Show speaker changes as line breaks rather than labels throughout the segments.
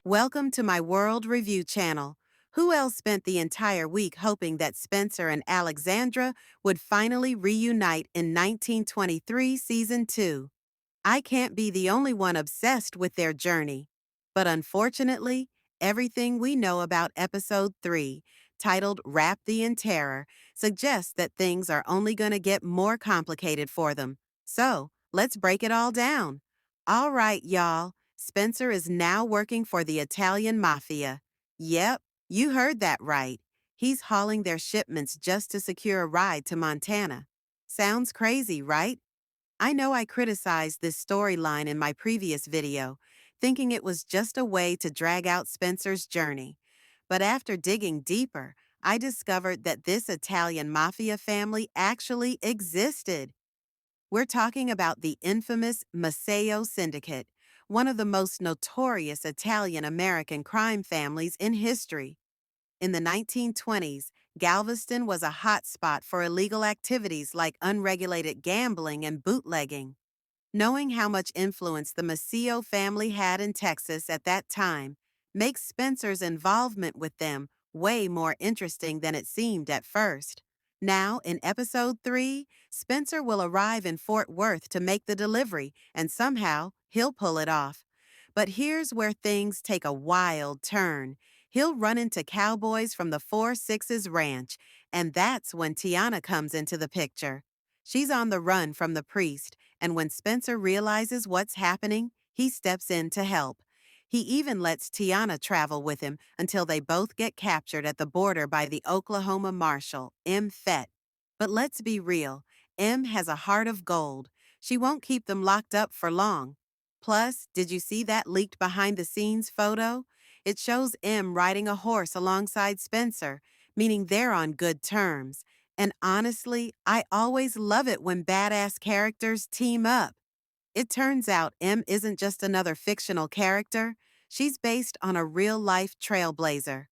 Welcome to my World Review channel. Who else spent the entire week hoping that Spencer and Alexandra would finally reunite in 1923 Season 2? I can't be the only one obsessed with their journey. But unfortunately, everything we know about Episode 3, titled Rhapsody in Terror, suggests that things are only going to get more complicated for them. So, let's break it all down. All right, y'all. Spencer is now working for the Italian Mafia. Yep, you heard that right. He's hauling their shipments just to secure a ride to Montana. Sounds crazy, right? I know I criticized this storyline in my previous video, thinking it was just a way to drag out Spencer's journey. But after digging deeper, I discovered that this Italian mafia family actually existed. We're talking about the infamous Maceo Syndicate, one of the most notorious Italian-American crime families in history. In the 1920s, Galveston was a hotspot for illegal activities like unregulated gambling and bootlegging. Knowing how much influence the Maceo family had in Texas at that time makes Spencer's involvement with them way more interesting than it seemed at first. Now, in Episode 3, Spencer will arrive in Fort Worth to make the delivery, and somehow he'll pull it off. But here's where things take a wild turn. He'll run into cowboys from the Four Sixes Ranch, and that's when Tiana comes into the picture. She's on the run from the priest, and when Spencer realizes what's happening, he steps in to help. He even lets Tiana travel with him until they both get captured at the border by the Oklahoma Marshal, M. Fett. But let's be real, M has a heart of gold. She won't keep them locked up for long. Plus, did you see that leaked behind-the-scenes photo? It shows M riding a horse alongside Spencer, meaning they're on good terms. And honestly, I always love it when badass characters team up. It turns out M isn't just another fictional character, she's based on a real-life trailblazer.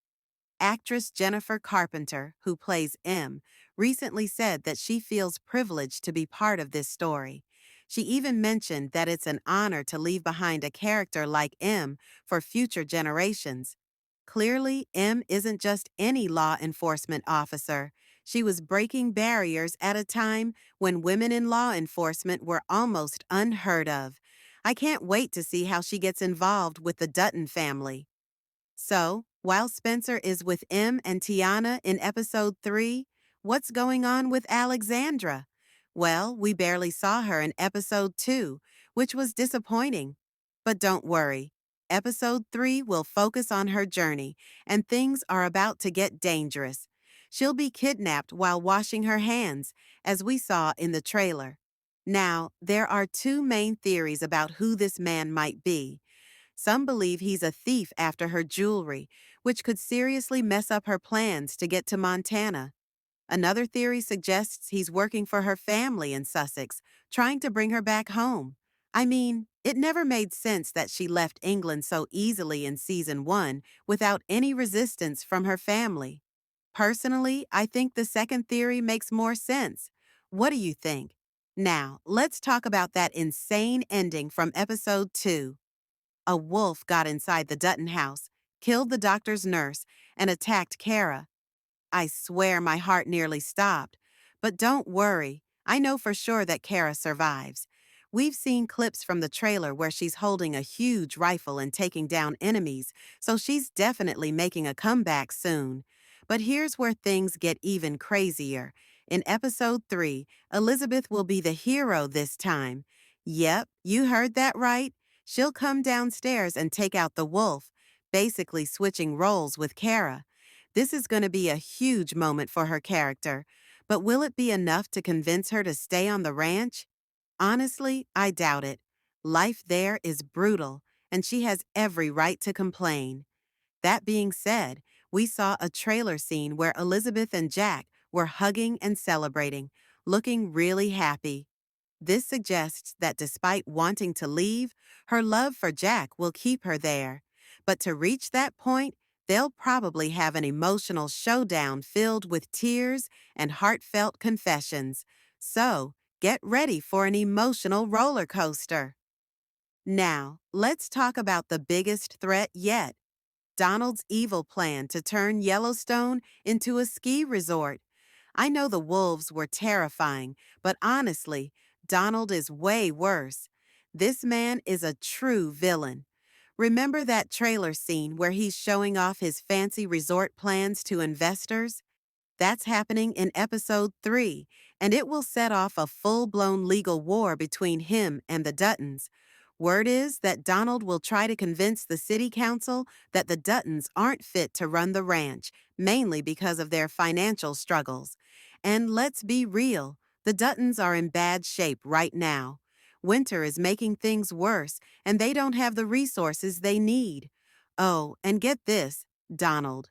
Actress Jennifer Carpenter, who plays M, recently said that she feels privileged to be part of this story. She even mentioned that it's an honor to leave behind a character like M for future generations. Clearly, M isn't just any law enforcement officer. She was breaking barriers at a time when women in law enforcement were almost unheard of. I can't wait to see how she gets involved with the Dutton family. So, while Spencer is with M and Tiana in Episode 3, what's going on with Alexandra? Well, we barely saw her in Episode 2, which was disappointing. But don't worry. Episode 3 will focus on her journey, and things are about to get dangerous. She'll be kidnapped while washing her hands, as we saw in the trailer. Now, there are two main theories about who this man might be. Some believe he's a thief after her jewelry, which could seriously mess up her plans to get to Montana. Another theory suggests he's working for her family in Sussex, trying to bring her back home. I mean, it never made sense that she left England so easily in Season 1 without any resistance from her family. Personally, I think the second theory makes more sense. What do you think? Now, let's talk about that insane ending from Episode 2. A wolf got inside the Dutton house, killed the doctor's nurse, and attacked Kara. I swear my heart nearly stopped. But don't worry, I know for sure that Kara survives. We've seen clips from the trailer where she's holding a huge rifle and taking down enemies, so she's definitely making a comeback soon. But here's where things get even crazier. In Episode 3, Elizabeth will be the hero this time. Yep, you heard that right. She'll come downstairs and take out the wolf, basically switching roles with Kara. This is going to be a huge moment for her character, but will it be enough to convince her to stay on the ranch? Honestly, I doubt it. Life there is brutal, and she has every right to complain. That being said, we saw a trailer scene where Elizabeth and Jack were hugging and celebrating, looking really happy. This suggests that despite wanting to leave, her love for Jack will keep her there. But to reach that point, they'll probably have an emotional showdown filled with tears and heartfelt confessions. So, get ready for an emotional roller coaster. Now, let's talk about the biggest threat yet, Donald's evil plan to turn Yellowstone into a ski resort. I know the wolves were terrifying, but honestly, Donald is way worse. This man is a true villain. Remember that trailer scene where he's showing off his fancy resort plans to investors? That's happening in episode 3, and it will set off a full blown legal war between him and the Duttons. Word is that Donald will try to convince the city council that the Duttons aren't fit to run the ranch, mainly because of their financial struggles. And let's be real, the Duttons are in bad shape right now. Winter is making things worse, and they don't have the resources they need. Oh, and get this, Donald.